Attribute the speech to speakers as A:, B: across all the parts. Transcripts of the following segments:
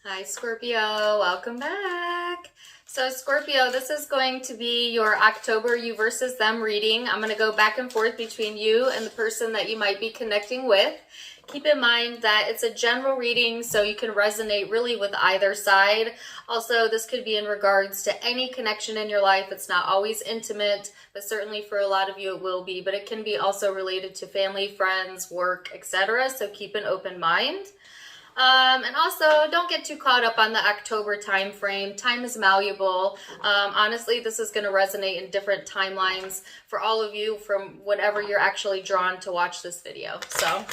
A: Hi, Scorpio. Welcome back. So, Scorpio, this is going to be your October you versus them reading. I'm going to go back and forth between you and the person that you might be connecting with. Keep in mind that it's a general reading, so you can resonate really with either side. Also, this could be in regards to any connection in your life. It's not always intimate, but certainly for a lot of you it will be. But it can be also related to family, friends, work, etc. So keep an open mind. And also, don't get too caught up on the October time frame. Time is malleable. Honestly, this is going to resonate in different timelines for all of you from whatever you're actually drawn to watch this video. So,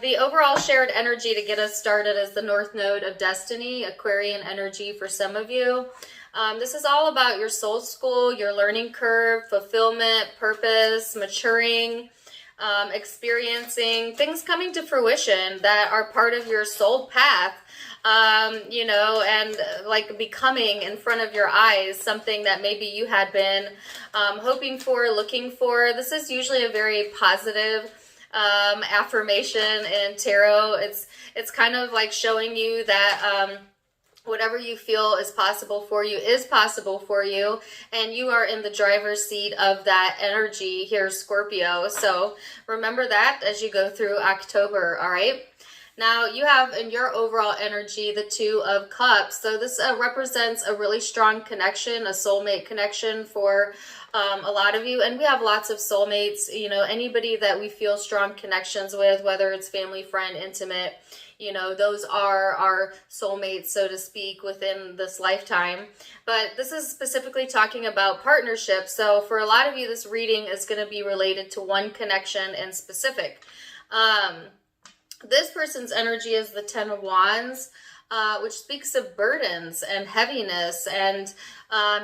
A: the overall shared energy to get us started is the North Node of Destiny, Aquarian energy for some of you. This is all about your soul school, your learning curve, fulfillment, purpose, maturing, experiencing things coming to fruition that are part of your soul path, and like becoming in front of your eyes something that maybe you had been hoping for, looking for. This is usually a very positive affirmation in tarot. It's kind of like showing you that whatever you feel is possible for you, and you are in the driver's seat of that energy here, Scorpio. So remember that as you go through October, all right? Now, you have in your overall energy the Two of Cups. So this represents a really strong connection, a soulmate connection for a lot of you. And we have lots of soulmates, anybody that we feel strong connections with, whether it's family, friend, intimate. Those are our soulmates, so to speak, within this lifetime. But this is specifically talking about partnerships. So for a lot of you, this reading is going to be related to one connection in specific. This person's energy is the Ten of Wands, which speaks of burdens and heaviness and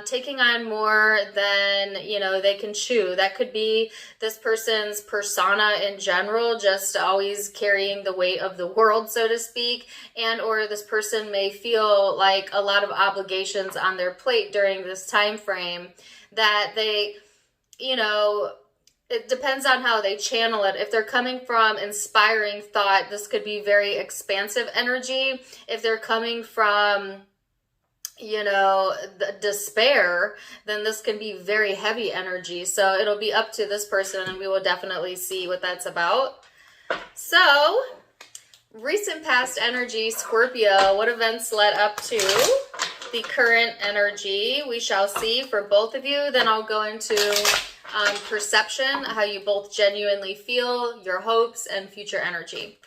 A: taking on more than, they can chew. That could be this person's persona in general, just always carrying the weight of the world, so to speak, and or this person may feel like a lot of obligations on their plate during this time frame that they, it depends on how they channel it. If they're coming from inspiring thought, this could be very expansive energy. If they're coming from, the despair, then this can be very heavy energy. So it'll be up to this person, and we will definitely see what that's about. So, recent past energy, Scorpio, what events led up to the current energy? We shall see for both of you. Then I'll go into perception, how you both genuinely feel, your hopes, and future energy.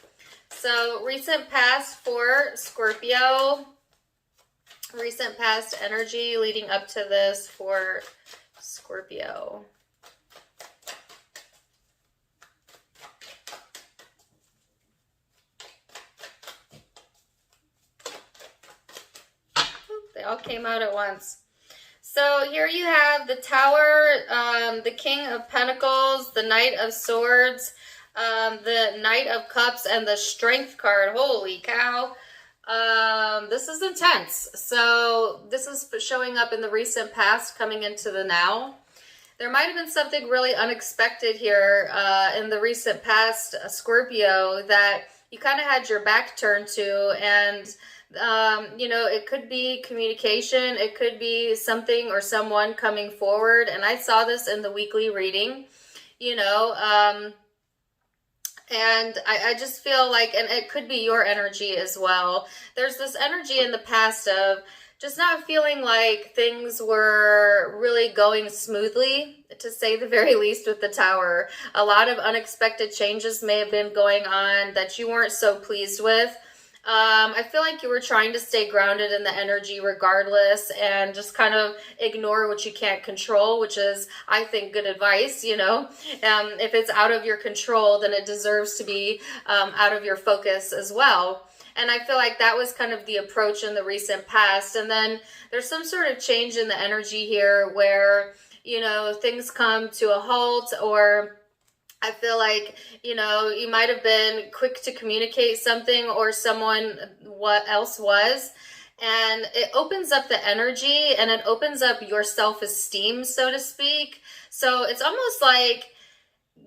A: So, recent past for Scorpio, recent past energy leading up to this for Scorpio. They all came out at once. So here you have the Tower, the King of Pentacles, the Knight of Swords, the Knight of Cups, and the Strength card. Holy cow. This is intense. So this is showing up in the recent past, coming into the now. There might have been something really unexpected here in the recent past, Scorpio, that you kind of had your back turned to, and it could be communication, it could be something or someone coming forward. And I saw this in the weekly reading, and I just feel like, and it could be your energy as well. There's this energy in the past of just not feeling like things were really going smoothly, to say the very least, with the Tower. A lot of unexpected changes may have been going on that you weren't so pleased with. I feel like you were trying to stay grounded in the energy regardless and just kind of ignore what you can't control, which is, I think, good advice, If it's out of your control, then it deserves to be out of your focus as well. And I feel like that was kind of the approach in the recent past. And then there's some sort of change in the energy here where, things come to a halt, or I feel like, you might have been quick to communicate something, or someone else was, and it opens up the energy and it opens up your self-esteem, so to speak. So it's almost like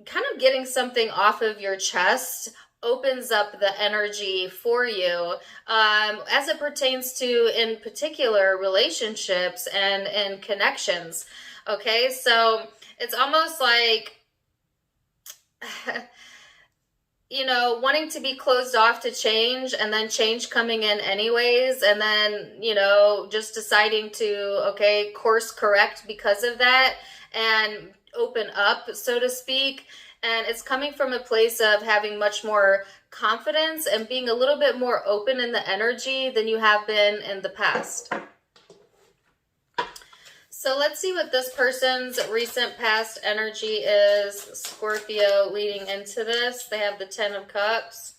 A: kind of getting something off of your chest, opens up the energy for you, as it pertains to, in particular, relationships and connections. Okay, so it's almost like you know, wanting to be closed off to change, and then change coming in anyways, and then, you know, just deciding to, okay, course correct because of that and open up, so to speak. And it's coming from a place of having much more confidence and being a little bit more open in the energy than you have been in the past. So let's see what this person's recent past energy is, Scorpio, leading into this. They have the 10 of Cups.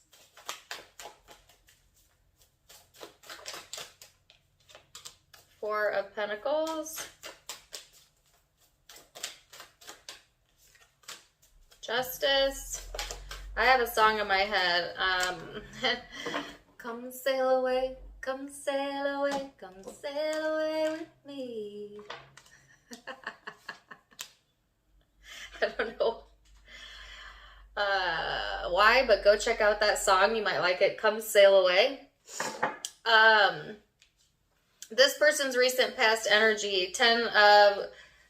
A: Four of Pentacles. Justice. I have a song in my head. Come sail away, come sail away, come sail away with me. I don't know why, but go check out that song. You might like it. Come sail away. This person's recent past energy, 10 of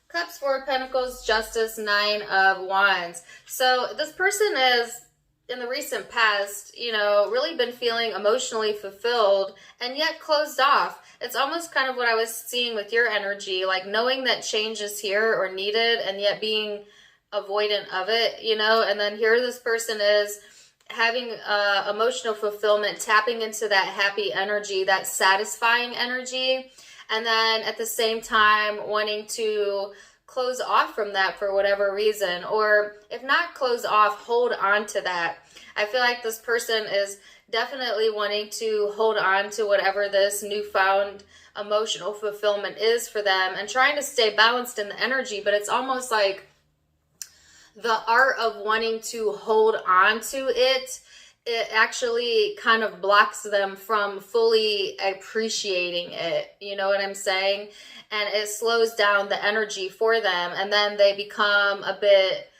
A: Cups, 4 of Pentacles, Justice, 9 of Wands. So this person is, in the recent past, you know, really been feeling emotionally fulfilled and yet closed off. It's almost kind of what I was seeing with your energy, like knowing that change is here or needed and yet being avoidant of it, you know. And then here this person is having emotional fulfillment, tapping into that happy energy, that satisfying energy, and then at the same time wanting to close off from that for whatever reason, or if not close off, hold on to that. I feel like this person is definitely wanting to hold on to whatever this newfound emotional fulfillment is for them and trying to stay balanced in the energy, but it's almost like the art of wanting to hold on to it, it actually kind of blocks them from fully appreciating it. You know what I'm saying? And it slows down the energy for them. And then they become a bit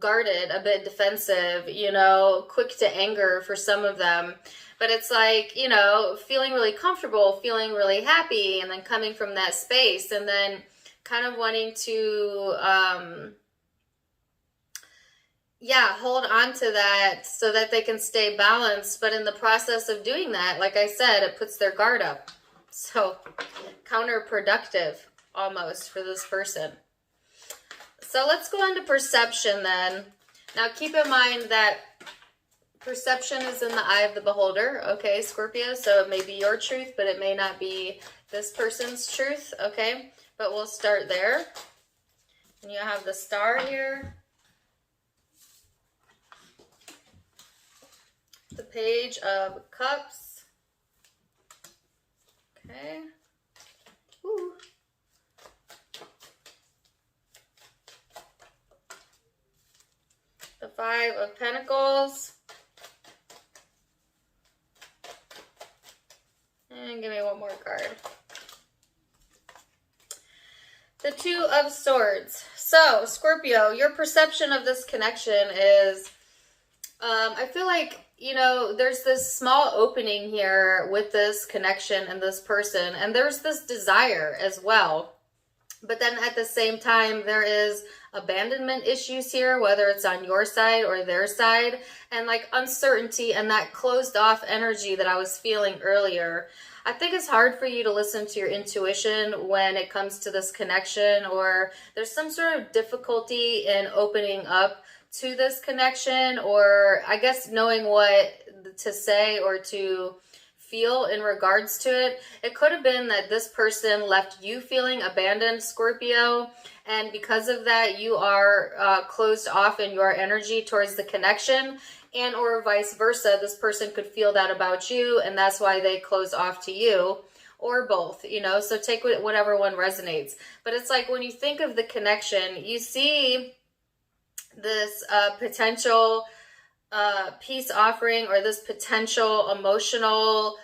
A: guarded, a bit defensive, you know, quick to anger for some of them. But it's like, you know, feeling really comfortable, feeling really happy, and then coming from that space and then kind of wanting to, hold on to that so that they can stay balanced. But in the process of doing that, like I said, it puts their guard up. So counterproductive almost for this person. So let's go on to perception then. Now keep in mind that perception is in the eye of the beholder, okay, Scorpio? So it may be your truth, but it may not be this person's truth, okay? But we'll start there. And you have the star here. The Page of Cups. Okay. Ooh. The Five of Pentacles. And give me one more card. The Two of Swords. So, Scorpio, your perception of this connection is, I feel like, you know, there's this small opening here with this connection and this person, and there's this desire as well. But then at the same time, there is abandonment issues here, whether it's on your side or their side, and like uncertainty and that closed off energy that I was feeling earlier. I think it's hard for you to listen to your intuition when it comes to this connection, or there's some sort of difficulty in opening up to this connection, or I guess knowing what to say or to feel in regards to it. It could have been that this person left you feeling abandoned, Scorpio, and because of that you are closed off in your energy towards the connection, and or vice versa. This person could feel that about you and that's why they close off to you, or both, you know. So take whatever one resonates. But it's like when you think of the connection, you see this potential peace offering, or this potential emotional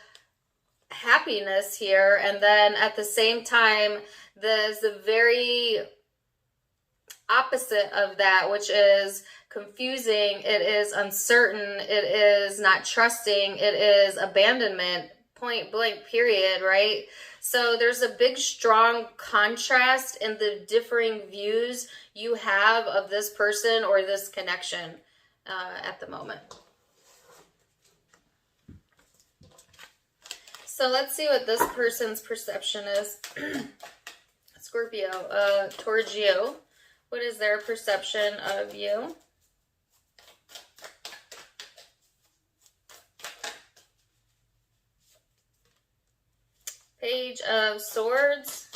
A: happiness here, and then at the same time there's a very opposite of that, which is confusing, it is uncertain, it is not trusting, it is abandonment, point blank, period, right? So there's a big, strong contrast in the differing views you have of this person or this connection at the moment. So let's see what this person's perception is. Scorpio, towards you. What is their perception of you? Page of Swords.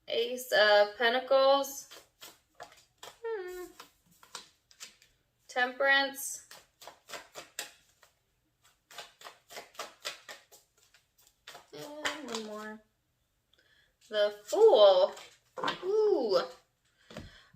A: Ace of Pentacles. Temperance. And one more. The Fool. Ooh.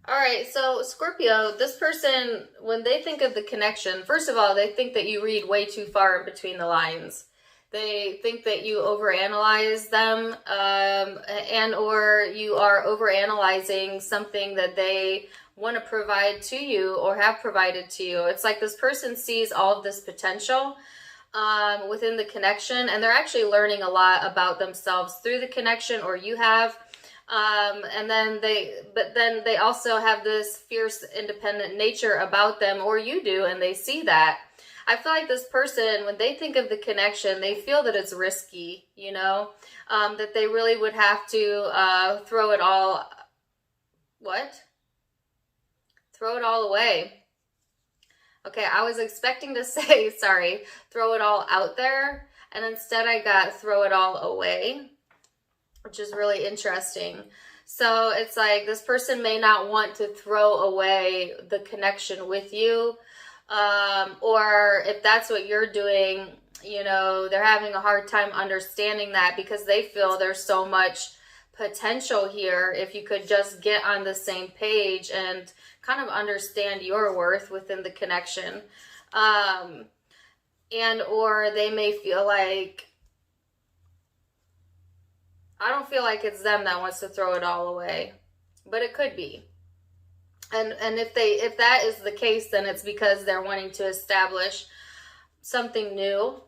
A: All right, so Scorpio, this person, when they think of the connection, first of all, they think that you read way too far in between the lines. They think that you overanalyze them, and or you are overanalyzing something that they want to provide to you or have provided to you. It's like this person sees all of this potential within the connection, and they're actually learning a lot about themselves through the connection, or you have. And then they also have this fierce, independent nature about them, or you do, and they see that. I feel like this person, when they think of the connection, they feel that it's risky, you know, that they really would have to throw it all, throw it all away. Okay, I was expecting to say, sorry, throw it all out there, and instead I got throw it all away, which is really interesting. So it's like this person may not want to throw away the connection with you, or if that's what you're doing, you know, they're having a hard time understanding that because they feel there's so much potential here if you could just get on the same page and kind of understand your worth within the connection. And or they may feel like, I don't feel like it's them that wants to throw it all away, but it could be. And if that is the case, then it's because they're wanting to establish something new,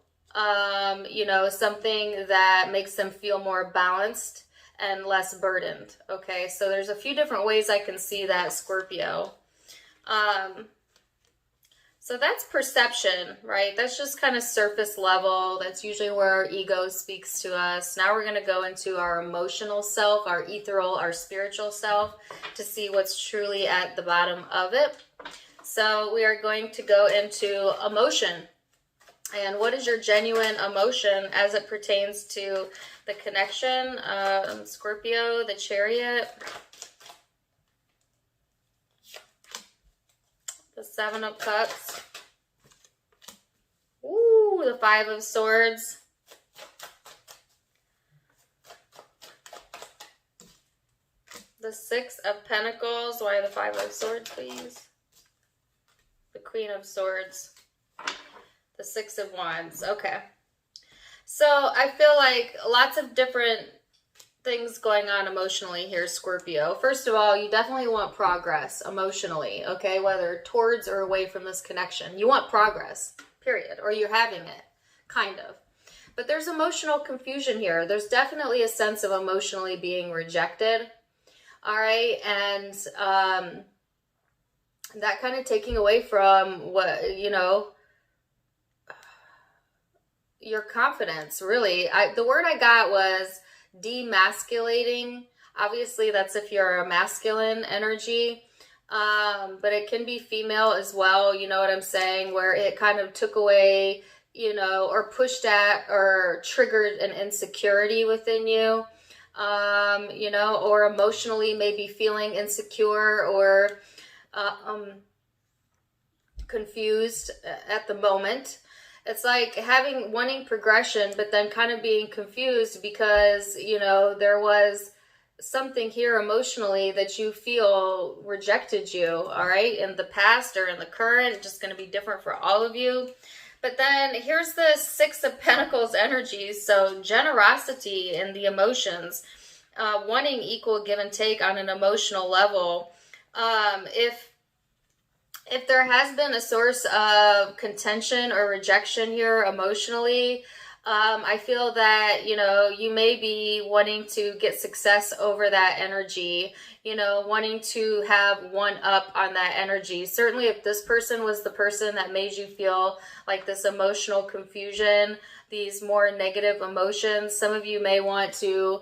A: you know, something that makes them feel more balanced and less burdened. Okay, so there's a few different ways I can see that, Scorpio. So that's perception, right? That's just kind of surface level. That's usually where our ego speaks to us. Now we're going to go into our emotional self, our ethereal, our spiritual self, to see what's truly at the bottom of it. So we are going to go into emotion. And what is your genuine emotion as it pertains to the connection? Scorpio, the Chariot. The Seven of Cups. Ooh, the Five of Swords. The Six of Pentacles. Why the Five of Swords, please? The Queen of Swords. The Six of Wands. Okay. So I feel like lots of different things going on emotionally here, Scorpio. First of all, you definitely want progress emotionally, okay? Whether towards or away from this connection. You want progress, period. Or you're having it, kind of. But there's emotional confusion here. There's definitely a sense of emotionally being rejected, all right? And that kind of taking away from what, you know, your confidence, really. The word I got was demasculating. Obviously, that's if you're a masculine energy, but it can be female as well, you know what I'm saying, where it kind of took away, you know, or pushed at or triggered an insecurity within you, you know, or emotionally maybe feeling insecure or confused at the moment. It's like wanting progression, but then kind of being confused because, you know, there was something here emotionally that you feel rejected you, all right, in the past or in the current, just going to be different for all of you. But then here's the Six of Pentacles energy. So generosity in the emotions. wanting equal give and take on an emotional level. If there has been a source of contention or rejection here emotionally, I feel that, you may be wanting to get success over that energy, wanting to have one up on that energy. Certainly, if this person was the person that made you feel like this emotional confusion, these more negative emotions, some of you may want to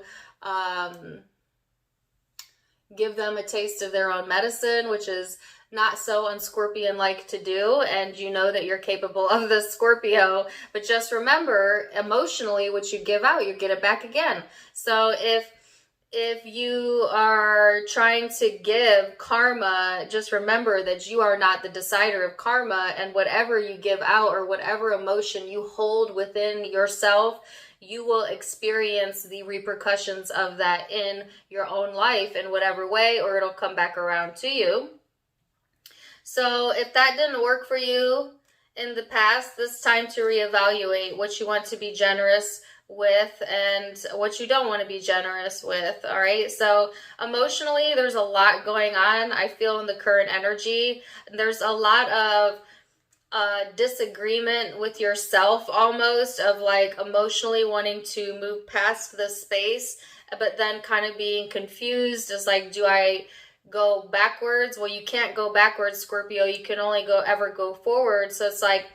A: give them a taste of their own medicine, which is not so unscorpion-like to do, and you know that you're capable of this, Scorpio. But just remember, emotionally, what you give out, you get it back again. So if you are trying to give karma, just remember that you are not the decider of karma, and whatever you give out or whatever emotion you hold within yourself, you will experience the repercussions of that in your own life in whatever way, or it'll come back around to you. So if that didn't work for you in the past, it's time to reevaluate what you want to be generous with and what you don't want to be generous with. All right. So emotionally, there's a lot going on. I feel in the current energy, there's a lot of disagreement with yourself, almost, of like emotionally wanting to move past this space, but then kind of being confused as like, do I go backwards? Well, you can't go backwards, Scorpio. You can only ever go forward. So it's like,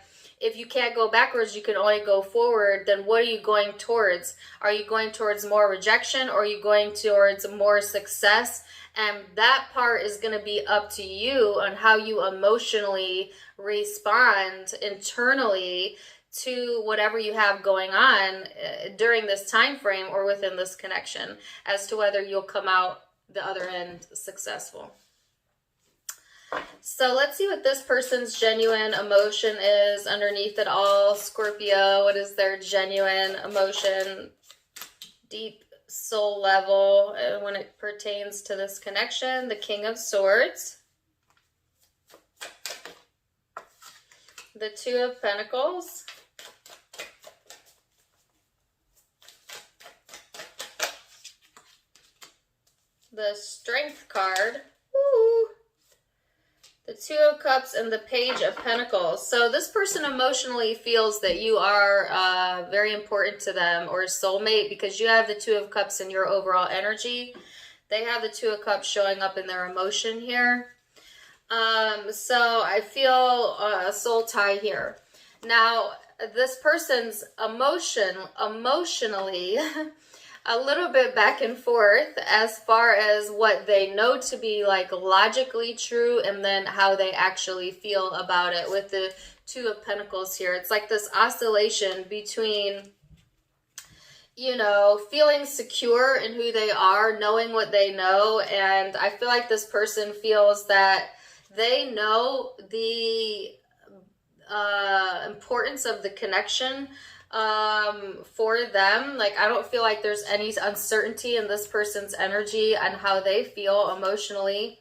A: if you can't go backwards, you can only go forward. Then what are you going towards? Are you going towards more rejection, or are you going towards more success? And that part is going to be up to you on how you emotionally respond internally to whatever you have going on during this time frame or within this connection, as to whether you'll come out the other end successful. So let's see what this person's genuine emotion is underneath it all, Scorpio. What is their genuine emotion, deep soul level, when it pertains to this connection? The King of Swords, the Two of Pentacles, the Strength card, ooh, the Two of Cups, and the Page of Pentacles. So this person emotionally feels that you are very important to them, or a soulmate, because you have the Two of Cups in your overall energy. They have the Two of Cups showing up in their emotion here. So I feel a soul tie here. Now, this person's emotionally, a little bit back and forth as far as what they know to be like logically true, and then how they actually feel about it with the Two of Pentacles here. It's like this oscillation between, feeling secure in who they are, knowing what they know. And I feel like this person feels that they know the importance of the connection for them. Like, I don't feel like there's any uncertainty in this person's energy and how they feel emotionally.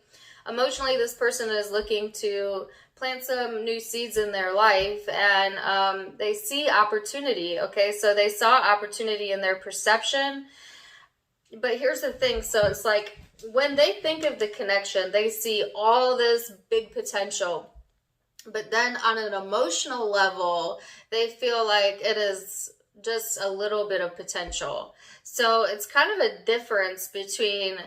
A: Emotionally, this person is looking to plant some new seeds in their life, and they see opportunity. Okay, so they saw opportunity in their perception. But here's the thing. So it's like, when they think of the connection, they see all this big potential. But then on an emotional level, they feel like it is just a little bit of potential. So it's kind of a difference between,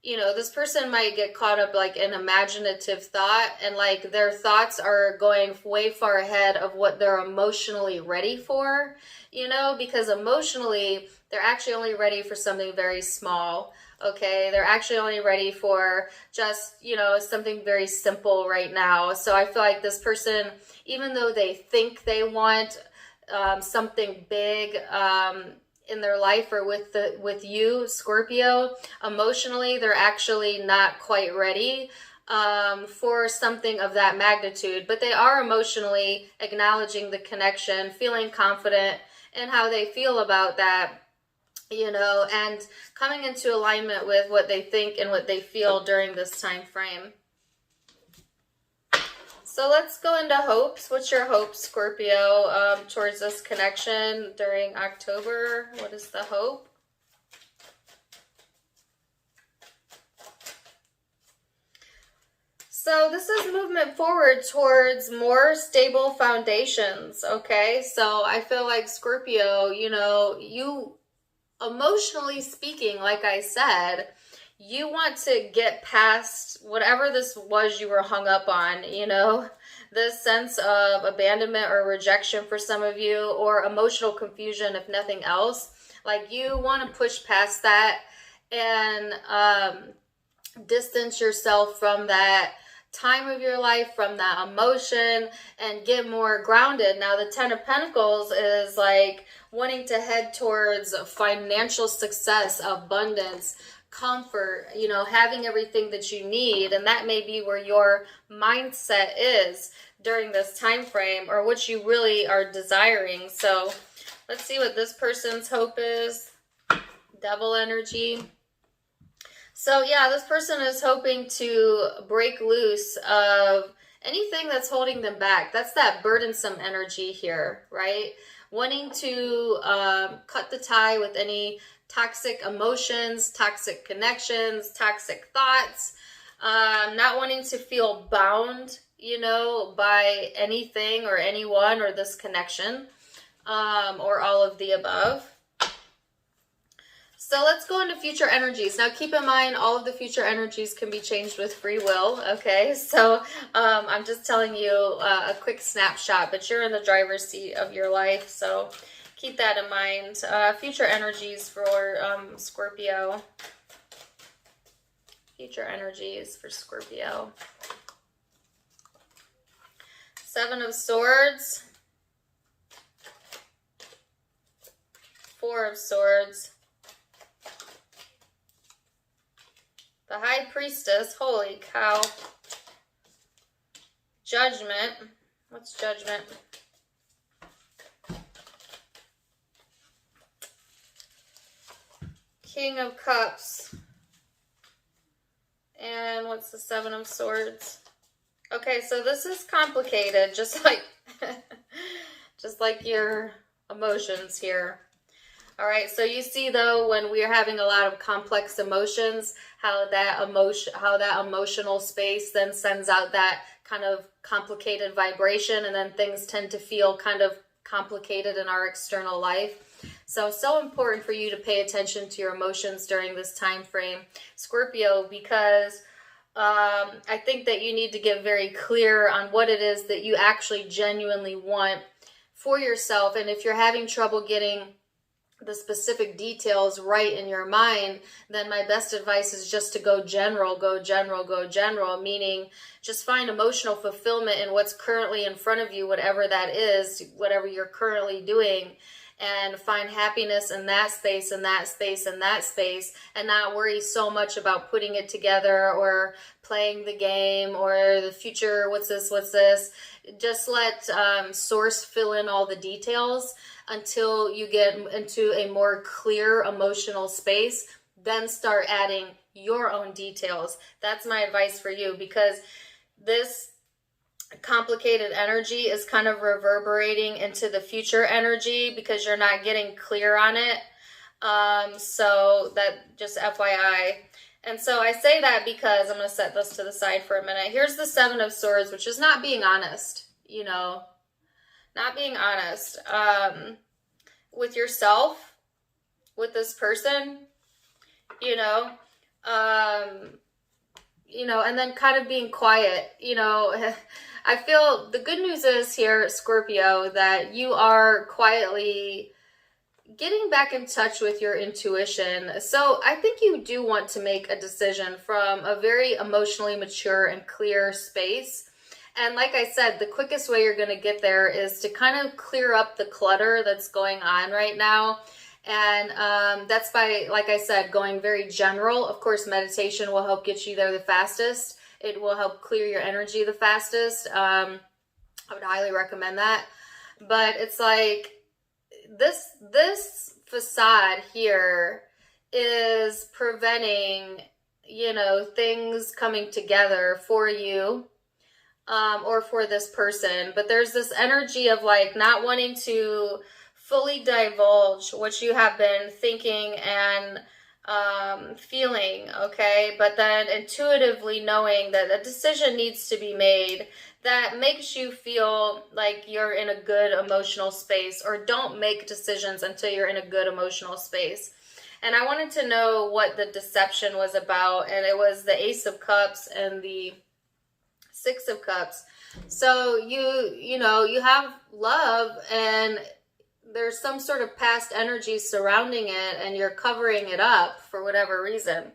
A: this person might get caught up like in imaginative thought, and like their thoughts are going way far ahead of what they're emotionally ready for, because emotionally, they're actually only ready for something very small. Okay, they're actually only ready for just, something very simple right now. So I feel like this person, even though they think they want something big in their life, or with you, Scorpio, emotionally, they're actually not quite ready for something of that magnitude. But they are emotionally acknowledging the connection, feeling confident in how they feel about that. And coming into alignment with what they think and what they feel during this time frame. So let's go into hopes. What's your hope, Scorpio, towards this connection during October? What is the hope? So this is movement forward towards more stable foundations, okay? So I feel like Scorpio, you emotionally speaking, like I said, you want to get past whatever this was you were hung up on, this sense of abandonment or rejection for some of you, or emotional confusion, if nothing else. Like, you want to push past that and distance yourself from that time of your life, from that emotion, and get more grounded. Now, the Ten of Pentacles is like wanting to head towards financial success, abundance, comfort, having everything that you need. And that may be where your mindset is during this time frame, or what you really are desiring. So let's see what this person's hope is. Devil energy. So yeah, this person is hoping to break loose of anything that's holding them back. That's that burdensome energy here, right? Wanting to cut the tie with any toxic emotions, toxic connections, toxic thoughts, not wanting to feel bound, by anything or anyone or this connection, or all of the above. So let's go into future energies. Now, keep in mind, all of the future energies can be changed with free will, okay? So I'm just telling you a quick snapshot, but you're in the driver's seat of your life, so keep that in mind. Future energies for Scorpio. Future energies for Scorpio. Seven of Swords. Four of Swords. The High Priestess, holy cow. Judgment. What's Judgment? King of Cups. And what's the Seven of Swords? Okay, so this is complicated, just like your emotions here. All right, so you see, though, when we are having a lot of complex emotions, how that emotional space then sends out that kind of complicated vibration, and then things tend to feel kind of complicated in our external life. So important for you to pay attention to your emotions during this time frame, Scorpio, because I think that you need to get very clear on what it is that you actually genuinely want for yourself. And if you're having trouble getting the specific details right in your mind, then my best advice is just to go general, meaning just find emotional fulfillment in what's currently in front of you, whatever that is, whatever you're currently doing, and find happiness in that space, and not worry so much about putting it together or playing the game or the future, what's this. Just let source fill in all the details until you get into a more clear emotional space. Then start adding your own details. That's my advice for you, because this complicated energy is kind of reverberating into the future energy because you're not getting clear on it. So that, just FYI. And so I say that because I'm going to set this to the side for a minute. Here's the Seven of Swords, which is not being honest, not being honest with yourself, with this person, and then kind of being quiet, I feel the good news is here, Scorpio, that you are quietly getting back in touch with your intuition. So I think you do want to make a decision from a very emotionally mature and clear space. And like I said, the quickest way you're going to get there is to kind of clear up the clutter that's going on right now. And that's by, like I said, going very general. Of course, meditation will help get you there the fastest. It will help clear your energy the fastest. I would highly recommend that. But it's like this facade here is preventing, things coming together for you. Or for this person. But there's this energy of like not wanting to fully divulge what you have been thinking and feeling, okay? But then intuitively knowing that a decision needs to be made that makes you feel like you're in a good emotional space, or don't make decisions until you're in a good emotional space. And I wanted to know what the deception was about, and it was the Ace of Cups and the Six of Cups. So you know, you have love, and there's some sort of past energy surrounding it, and you're covering it up for whatever reason.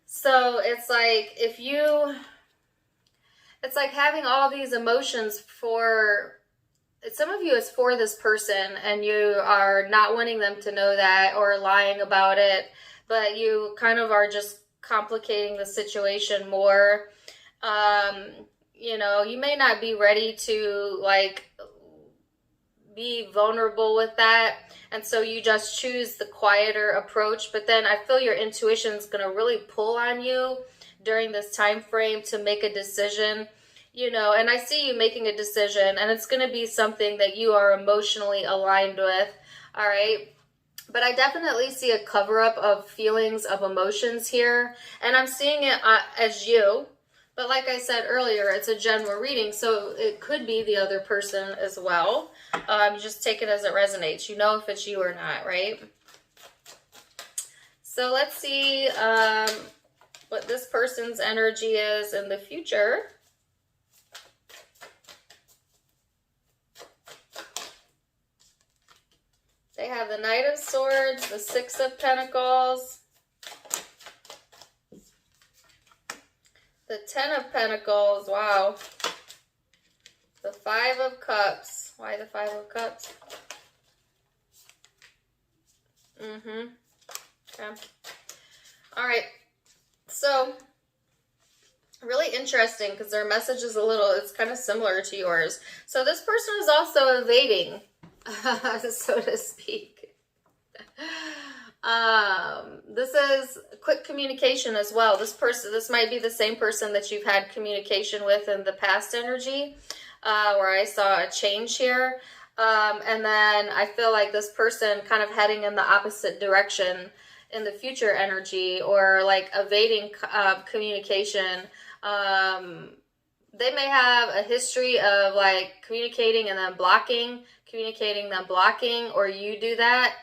A: So it's like it's like having all these emotions for, some of you is for this person, and you are not wanting them to know that, or lying about it, but you kind of are just complicating the situation more. You know, you may not be ready to like be vulnerable with that, and so you just choose the quieter approach. But then I feel your intuition is going to really pull on you during this time frame to make a decision, you know, and I see you making a decision, and it's going to be something that you are emotionally aligned with. All right. But I definitely see a cover up of feelings, of emotions here, and I'm seeing it as you. But like I said earlier, it's a general reading, so it could be the other person as well. You just take it as it resonates. You know if it's you or not, right? So let's see what this person's energy is in the future. They have the Knight of Swords, the Six of Pentacles, the Ten of Pentacles, wow. The Five of Cups. Why the Five of Cups? Okay. All right. So, really interesting, because their message is it's kind of similar to yours. So this person is also evading, so to speak. This is quick communication as well. This might be the same person that you've had communication with in the past energy, where I saw a change here. And then I feel like this person kind of heading in the opposite direction in the future energy, or like evading communication. They may have a history of like communicating and then blocking, communicating then blocking, or you do that,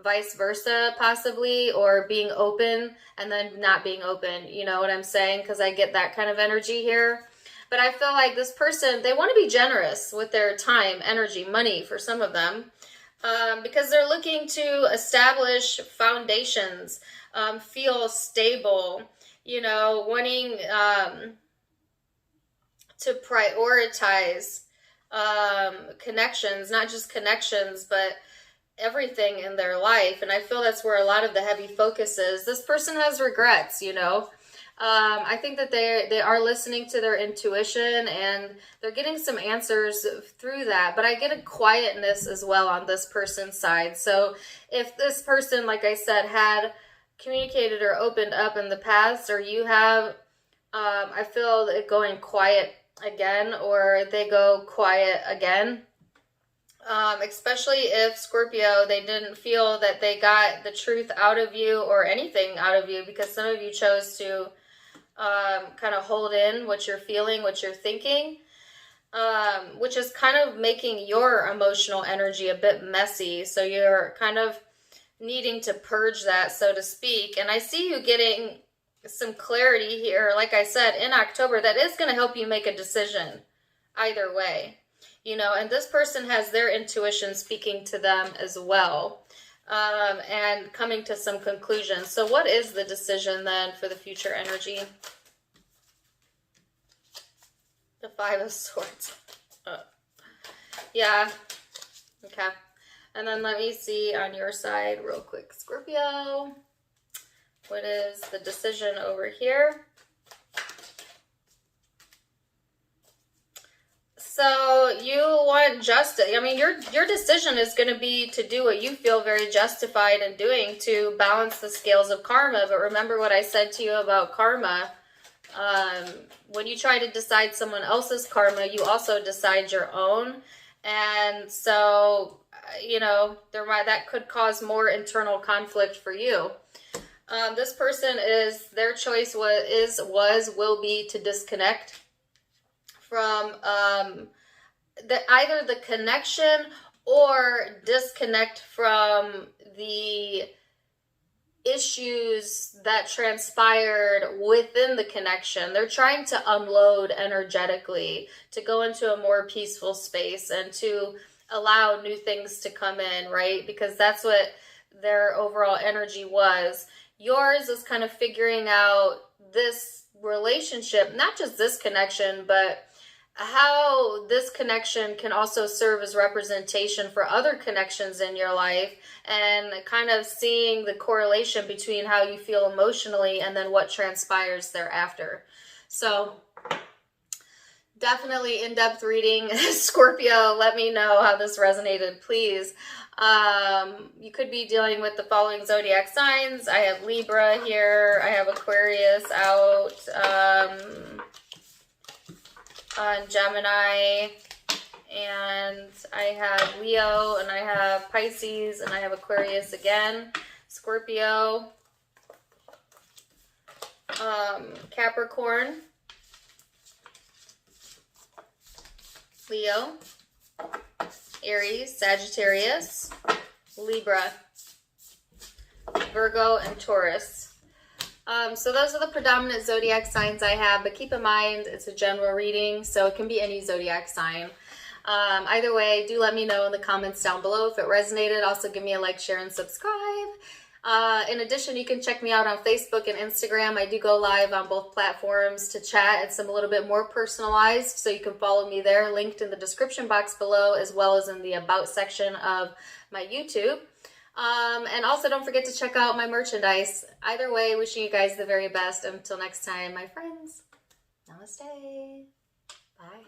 A: vice versa possibly, or being open and then not being open. You know what I'm saying? Because I get that kind of energy here. But I feel like this person, they want to be generous with their time, energy, money for some of them, because they're looking to establish foundations, feel stable, you know, wanting to prioritize connections, not just connections, but everything in their life. And I feel that's where a lot of the heavy focus is. This person has regrets, you know. I think that they are listening to their intuition, and they're getting some answers through that. But I get a quietness as well on this person's side. So if this person, like I said, had communicated or opened up in the past, or you have, I feel it going quiet again, or they go quiet again. Especially if Scorpio, they didn't feel that they got the truth out of you or anything out of you, because some of you chose to kind of hold in what you're feeling, what you're thinking, which is kind of making your emotional energy a bit messy. So you're kind of needing to purge that, so to speak. And I see you getting some clarity here, like I said, in October, that is going to help you make a decision either way. You know, and this person has their intuition speaking to them as well, and coming to some conclusions. So what is the decision then for the future energy? The Five of Swords. Yeah. Okay. And then let me see on your side real quick, Scorpio. What is the decision over here? So you want justice. I mean, your decision is going to be to do what you feel very justified in doing to balance the scales of karma. But remember what I said to you about karma. When you try to decide someone else's karma, you also decide your own. And so, you know, that could cause more internal conflict for you. This person is, their choice will be to disconnect from either the connection or disconnect from the issues that transpired within the connection. They're trying to unload energetically, to go into a more peaceful space and to allow new things to come in, right? Because that's what their overall energy was. Yours is kind of figuring out this relationship, not just this connection, but how this connection can also serve as representation for other connections in your life, and kind of seeing the correlation between how you feel emotionally and then what transpires thereafter. So definitely in-depth reading. Scorpio, let me know how this resonated, please. You could be dealing with the following zodiac signs. I have Libra here. I have Aquarius out. On Gemini, and I have Leo, and I have Pisces, and I have Aquarius again, Scorpio, Capricorn, Leo, Aries, Sagittarius, Libra, Virgo, and Taurus. So those are the predominant zodiac signs I have, but keep in mind it's a general reading, so it can be any zodiac sign. Either way, do let me know in the comments down below if it resonated. Also give me a like, share, and subscribe. In addition, you can check me out on Facebook and Instagram. I do go live on both platforms to chat. It's a little bit more personalized, so you can follow me there, linked in the description box below, as well as in the About section of my YouTube. And also don't forget to check out my merchandise. Either way, wishing you guys the very best. Until next time, my friends. Namaste. Bye.